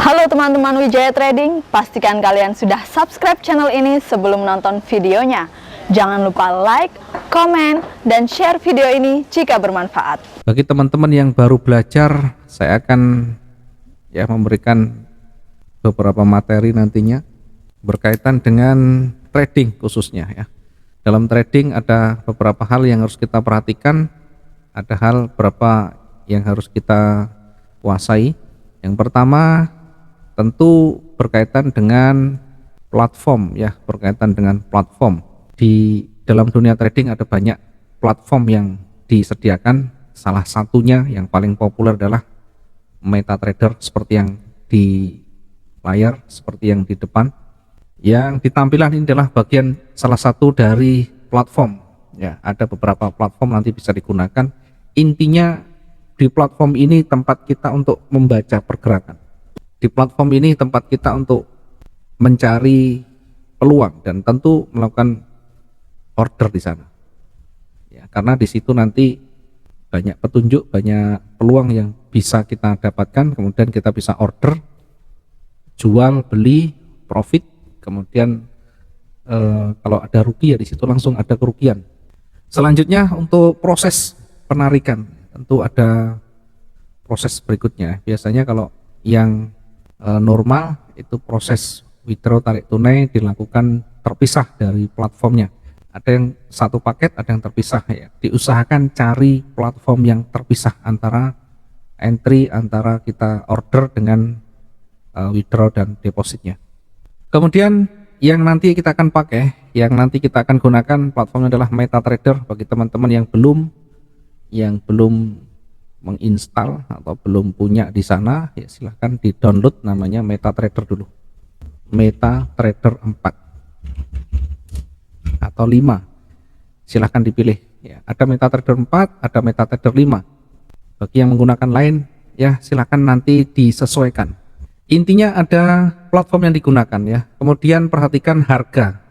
Halo teman-teman Wijaya Trading, pastikan kalian sudah subscribe channel ini sebelum menonton videonya. Jangan lupa like, komen, dan share video ini jika bermanfaat. Bagi teman-teman yang baru belajar, saya akan memberikan beberapa materi nantinya berkaitan dengan trading khususnya ya. Dalam trading ada beberapa hal yang harus kita perhatikan, ada hal beberapa yang harus kita kuasai. Yang pertama tentu berkaitan dengan platform ya, berkaitan dengan platform. Di dalam dunia trading ada banyak platform yang disediakan. Salah satunya yang paling populer adalah MetaTrader seperti yang di layar, seperti yang di depan. Yang ditampilan ini adalah bagian salah satu dari platform. Ya, ada beberapa platform nanti bisa digunakan. Intinya di platform ini tempat kita untuk membaca pergerakan. Di platform ini tempat kita untuk mencari peluang dan tentu melakukan order di sana. Ya, karena di situ nanti banyak petunjuk, banyak peluang yang bisa kita dapatkan, kemudian kita bisa order, jual, beli, profit, kemudian kalau ada rugi ya di situ langsung ada kerugian. Selanjutnya untuk proses penarikan tentu ada proses berikutnya. Biasanya kalau yang normal itu proses withdraw tarik tunai dilakukan terpisah dari platformnya. Ada yang satu paket, ada yang terpisah ya. Diusahakan cari platform yang terpisah antara entry, antara kita order dengan withdraw dan depositnya. Kemudian yang nanti kita akan pakai, yang nanti kita akan gunakan platformnya adalah MetaTrader. Bagi teman-teman yang belum menginstal atau belum punya di sana, ya silahkan di download, namanya MetaTrader dulu, MetaTrader 4 atau 5, silahkan dipilih ya. Ada MetaTrader 4, ada MetaTrader 5. Bagi yang menggunakan lain ya silahkan nanti disesuaikan. Intinya ada platform yang digunakan ya. Kemudian perhatikan harga.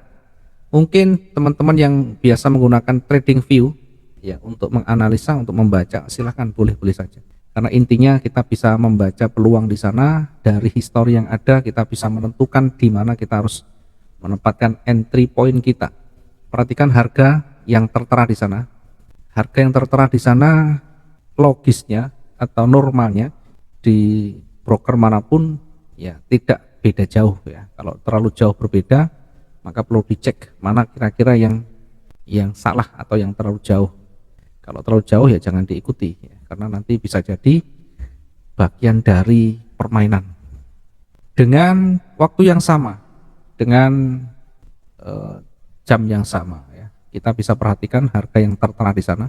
Mungkin teman-teman yang biasa menggunakan TradingView ya untuk menganalisa, untuk membaca, silahkan boleh-boleh saja. Karena intinya kita bisa membaca peluang di sana, dari histori yang ada kita bisa menentukan di mana kita harus menempatkan entry point kita. Perhatikan harga yang tertera di sana. Harga yang tertera di sana logisnya atau normalnya di broker manapun ya tidak beda jauh ya. Kalau terlalu jauh berbeda maka perlu dicek mana kira-kira yang salah atau yang terlalu jauh. Kalau terlalu jauh ya jangan diikuti ya, karena nanti bisa jadi bagian dari permainan. Dengan waktu yang sama, dengan jam yang sama ya, kita bisa perhatikan harga yang tertera di sana.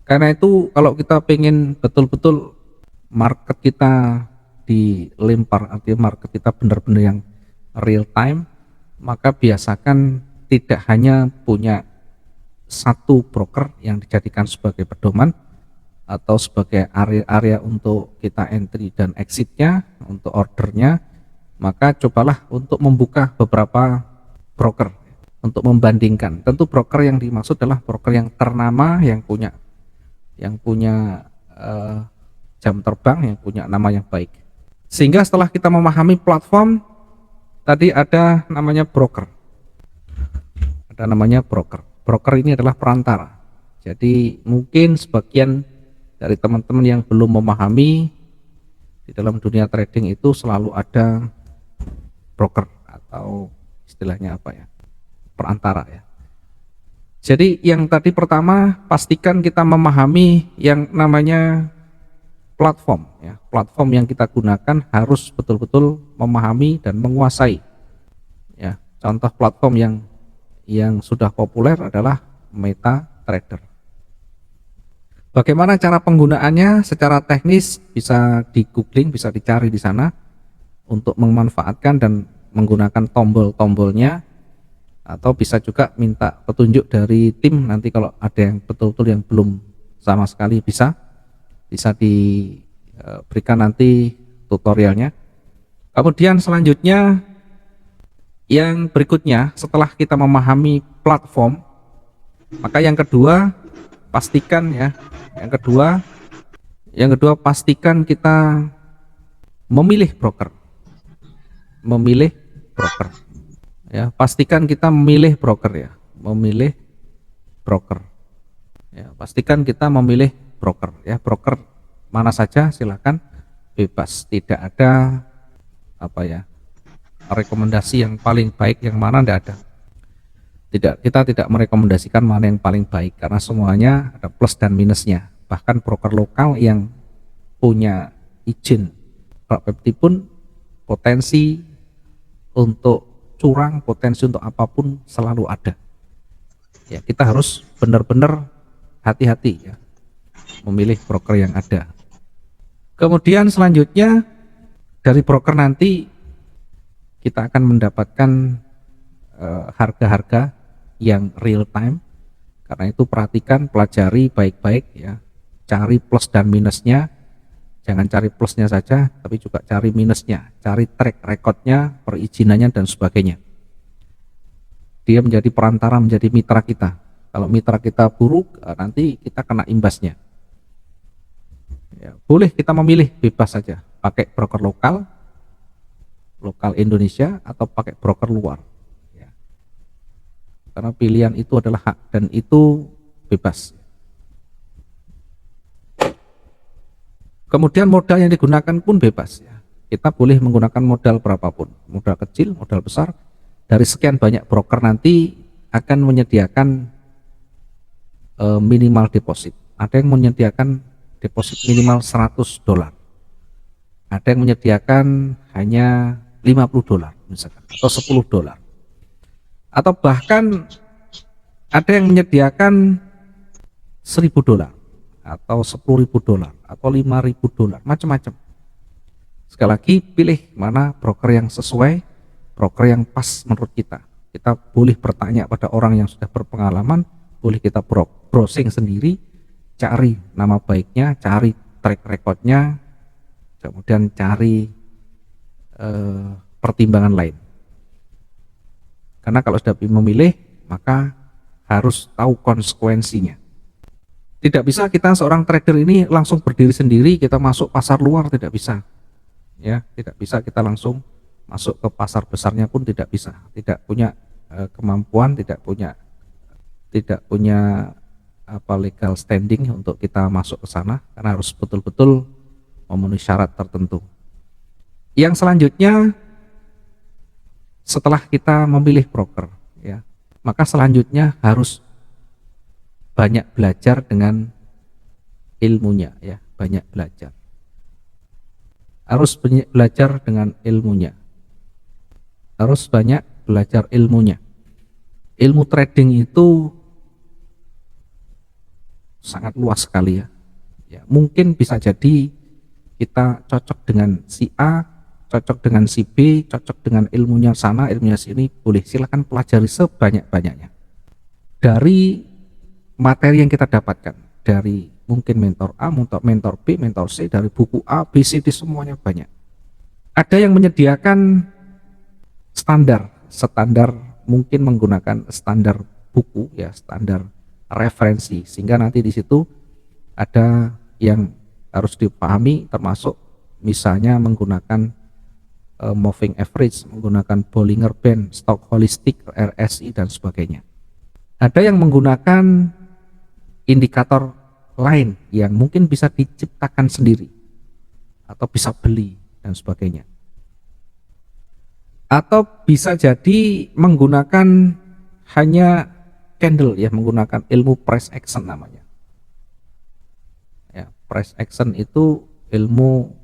Karena itu kalau kita pengen betul-betul market kita dilempar, artinya market kita benar-benar yang real time, maka biasakan tidak hanya punya satu broker yang dijadikan sebagai pedoman atau sebagai area-area untuk kita entry dan exitnya, untuk ordernya, maka cobalah untuk membuka beberapa broker untuk membandingkan. Tentu broker yang dimaksud adalah broker yang ternama, yang punya jam terbang, yang punya nama yang baik. Sehingga setelah kita memahami platform, tadi ada namanya broker. Ada namanya broker. Broker ini adalah perantara. Jadi mungkin sebagian dari teman-teman yang belum memahami, di dalam dunia trading itu selalu ada broker atau istilahnya apa ya, perantara ya. Jadi yang tadi pertama, pastikan kita memahami yang namanya platform ya. Platform yang kita gunakan harus betul-betul memahami dan menguasai ya. Contoh platform yang sudah populer adalah MetaTrader. Bagaimana cara penggunaannya secara teknis, bisa di googling, bisa dicari di sana untuk memanfaatkan dan menggunakan tombol-tombolnya, atau bisa juga minta petunjuk dari tim. Nanti kalau ada yang betul-betul yang belum sama sekali bisa diberikan nanti tutorialnya. Kemudian selanjutnya yang berikutnya, setelah kita memahami platform, maka yang kedua pastikan ya, yang kedua pastikan kita memilih broker. memilih broker. Ya, pastikan kita memilih broker ya, memilih broker. Ya, pastikan kita memilih broker ya, broker mana saja silakan, bebas, tidak ada apa ya, rekomendasi yang paling baik yang mana, tidak ada. Kita tidak merekomendasikan mana yang paling baik karena semuanya ada plus dan minusnya. Bahkan broker lokal yang punya izin Bapepti pun potensi untuk curang, potensi untuk apapun selalu ada. Ya, kita harus benar-benar hati-hati ya memilih broker yang ada. Kemudian selanjutnya dari broker nanti kita akan mendapatkan harga-harga yang real time. Karena itu perhatikan, pelajari baik-baik ya, cari plus dan minusnya. Jangan cari plusnya saja, tapi juga cari minusnya, cari track recordnya, perizinannya dan sebagainya. Dia menjadi perantara, menjadi mitra kita. Kalau mitra kita buruk, nanti kita kena imbasnya. Ya, boleh kita memilih, bebas saja, pakai broker lokal Indonesia atau pakai broker luar. Ya. Karena pilihan itu adalah hak dan itu bebas. Kemudian modal yang digunakan pun bebas ya. Kita boleh menggunakan modal berapapun, modal kecil, modal besar. Dari sekian banyak broker nanti akan menyediakan minimal deposit. Ada yang menyediakan deposit minimal $100. Ada yang menyediakan hanya $50 misalkan, atau $10. Atau bahkan ada yang menyediakan $1.000 atau $10.000 atau $5.000, macam-macam. Sekali lagi, pilih mana broker yang sesuai, broker yang pas menurut kita. Kita boleh bertanya pada orang yang sudah berpengalaman, boleh kita browsing sendiri, cari nama baiknya, cari track recordnya, kemudian cari pertimbangan lain. Karena kalau sudah memilih, maka harus tahu konsekuensinya. Tidak bisa kita seorang trader ini langsung berdiri sendiri, kita masuk pasar luar, tidak bisa. Ya, tidak bisa kita langsung masuk ke pasar besarnya pun tidak bisa. Tidak punya kemampuan, tidak punya apa legal standing untuk kita masuk ke sana, karena harus betul-betul memenuhi syarat tertentu. Yang selanjutnya, setelah kita memilih broker, ya, maka selanjutnya harus banyak belajar dengan ilmunya ya, banyak belajar. Harus banyak belajar dengan ilmunya. Harus banyak belajar ilmunya. Ilmu trading itu sangat luas sekali ya. Ya, mungkin bisa jadi kita cocok dengan si A, cocok dengan si B, cocok dengan ilmunya sana, ilmunya sini, boleh, silakan pelajari sebanyak-banyaknya. Dari materi yang kita dapatkan dari mungkin mentor A, mentor B, mentor C, dari buku A, B, C, D, semuanya banyak. Ada yang menyediakan standar mungkin menggunakan standar buku ya, standar referensi, sehingga nanti di situ ada yang harus dipahami, termasuk misalnya menggunakan moving average, menggunakan Bollinger Band, stock holistic, RSI dan sebagainya. Ada yang menggunakan indikator lain yang mungkin bisa diciptakan sendiri atau bisa beli dan sebagainya. Atau bisa jadi menggunakan hanya candle ya, menggunakan ilmu price action namanya. Ya, price action itu ilmu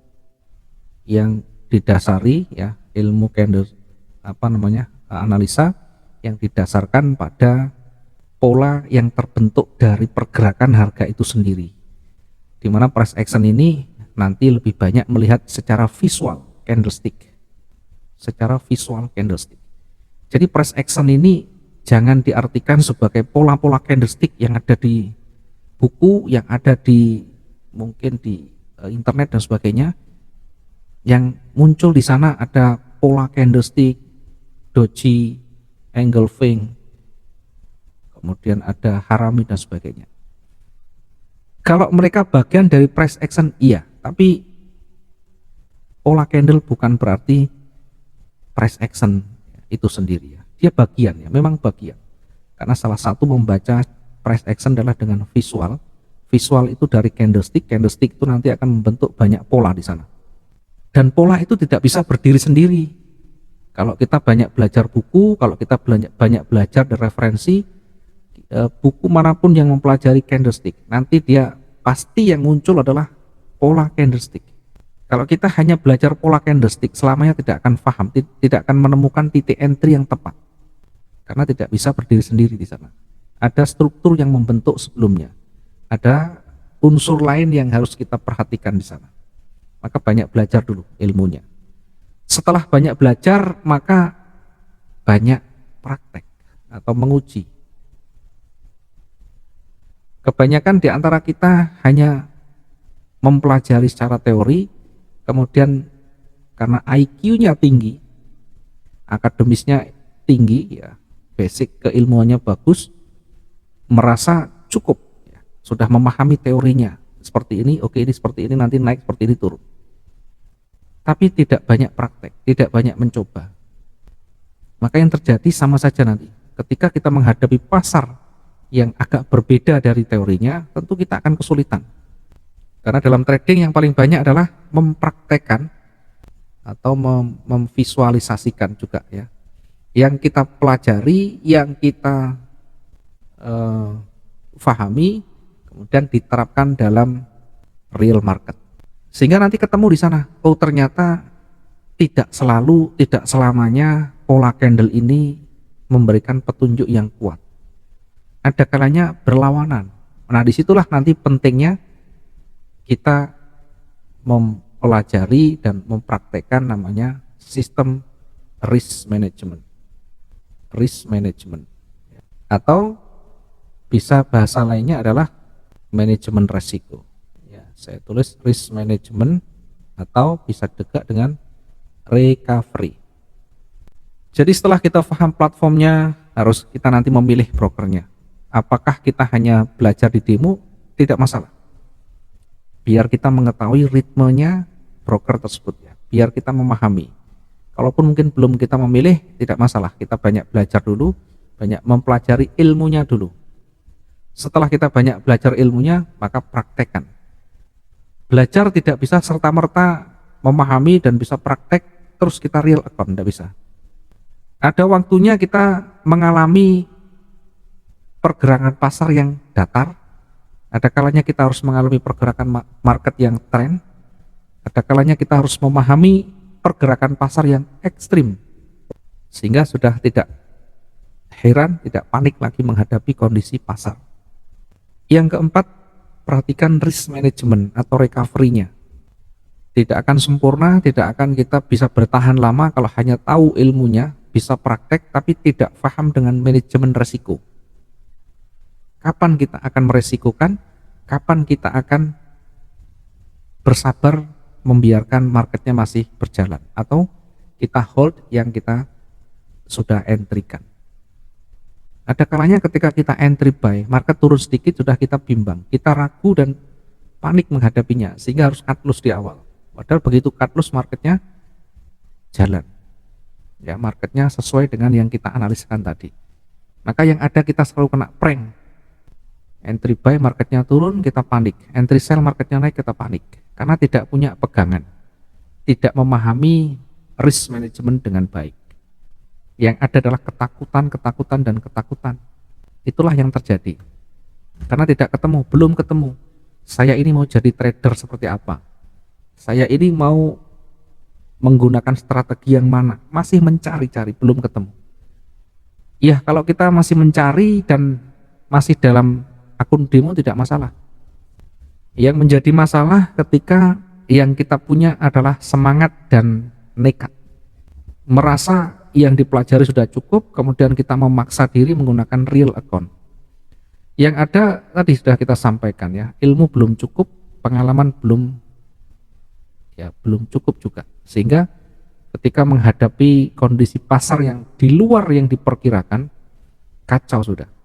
yang didasari ya, ilmu candle analisa yang didasarkan pada pola yang terbentuk dari pergerakan harga itu sendiri, di mana price action ini nanti lebih banyak melihat secara visual candlestick. Jadi price action ini jangan diartikan sebagai pola-pola candlestick yang ada di buku, yang ada di mungkin di internet dan sebagainya. Yang muncul di sana ada pola candlestick, doji, engulfing, kemudian ada harami dan sebagainya. Kalau mereka bagian dari price action, iya, tapi pola candle bukan berarti price action itu sendiri ya. Dia bagian ya, memang bagian. Karena salah satu membaca price action adalah dengan visual. Visual itu dari candlestick, candlestick itu nanti akan membentuk banyak pola di sana. Dan pola itu tidak bisa berdiri sendiri. Kalau kita banyak belajar buku, kalau kita banyak belajar dari referensi, buku manapun yang mempelajari candlestick, nanti dia pasti yang muncul adalah pola candlestick. Kalau kita hanya belajar pola candlestick, selamanya tidak akan paham, tidak akan menemukan titik entry yang tepat. Karena tidak bisa berdiri sendiri di sana. Ada struktur yang membentuk sebelumnya. Ada unsur lain yang harus kita perhatikan di sana. Maka banyak belajar dulu ilmunya. Setelah banyak belajar, maka banyak praktek atau menguji. Kebanyakan di antara kita hanya mempelajari secara teori, kemudian karena IQ-nya tinggi, akademisnya tinggi, ya, basic keilmuannya bagus, merasa cukup, ya, sudah memahami teorinya, seperti ini, oke, ini seperti ini, nanti naik, seperti ini turun. Tapi tidak banyak praktek, tidak banyak mencoba. Maka yang terjadi sama saja nanti, ketika kita menghadapi pasar yang agak berbeda dari teorinya, tentu kita akan kesulitan. Karena dalam trading yang paling banyak adalah mempraktekkan atau memvisualisasikan juga ya. Yang kita pelajari, yang kita fahami, kemudian diterapkan dalam real market. Sehingga nanti ketemu di sana, oh ternyata tidak selamanya pola candle ini memberikan petunjuk yang kuat. Ada kalanya berlawanan. Nah, disitulah nanti pentingnya kita mempelajari dan mempraktekkan namanya sistem risk management. Risk management. Atau bisa bahasa lainnya adalah manajemen resiko. Ya, saya tulis risk management atau bisa juga dengan recovery. Jadi setelah kita paham platformnya, harus kita nanti memilih brokernya. Apakah kita hanya belajar di demo? Tidak masalah. Biar kita mengetahui ritmenya broker tersebut ya. Biar kita memahami. Kalaupun mungkin belum kita memilih, tidak masalah. Kita banyak belajar dulu, banyak mempelajari ilmunya dulu. Setelah kita banyak belajar ilmunya, maka praktekkan. Belajar tidak bisa serta-merta memahami dan bisa praktek, terus kita real account, tidak bisa. Ada waktunya kita mengalami pergerakan pasar yang datar, ada kalanya kita harus mengalami pergerakan market yang tren, ada kalanya kita harus memahami pergerakan pasar yang ekstrim, sehingga sudah tidak heran, tidak panik lagi menghadapi kondisi pasar. Yang keempat, perhatikan risk management atau recovery-nya. Tidak akan sempurna, tidak akan kita bisa bertahan lama kalau hanya tahu ilmunya, bisa praktek tapi tidak paham dengan manajemen resiko. Kapan kita akan meresikokan, kapan kita akan bersabar membiarkan marketnya masih berjalan, atau kita hold yang kita sudah entry-kan. Ada kalanya ketika kita entry buy, market turun sedikit sudah kita bimbang, kita ragu dan panik menghadapinya, sehingga harus cut loss di awal. Padahal begitu cut loss marketnya jalan, ya, marketnya sesuai dengan yang kita analiskan tadi. Maka yang ada kita selalu kena prank. Entry buy marketnya turun, kita panik. Entry sell marketnya naik, kita panik. Karena tidak punya pegangan, tidak memahami risk management dengan baik. Yang ada adalah ketakutan, dan ketakutan. Itulah yang terjadi. Karena tidak ketemu, belum ketemu. Saya ini mau jadi trader seperti apa? Saya ini mau menggunakan strategi yang mana? Masih mencari-cari, belum ketemu. Ya, kalau kita masih mencari dan masih dalam akun demo tidak masalah. Yang menjadi masalah ketika yang kita punya adalah semangat dan nekat. Merasa yang dipelajari sudah cukup, kemudian kita memaksa diri menggunakan real account. Yang ada tadi sudah kita sampaikan ya, ilmu belum cukup, pengalaman belum cukup juga. Sehingga ketika menghadapi kondisi pasar yang di luar yang diperkirakan, kacau sudah.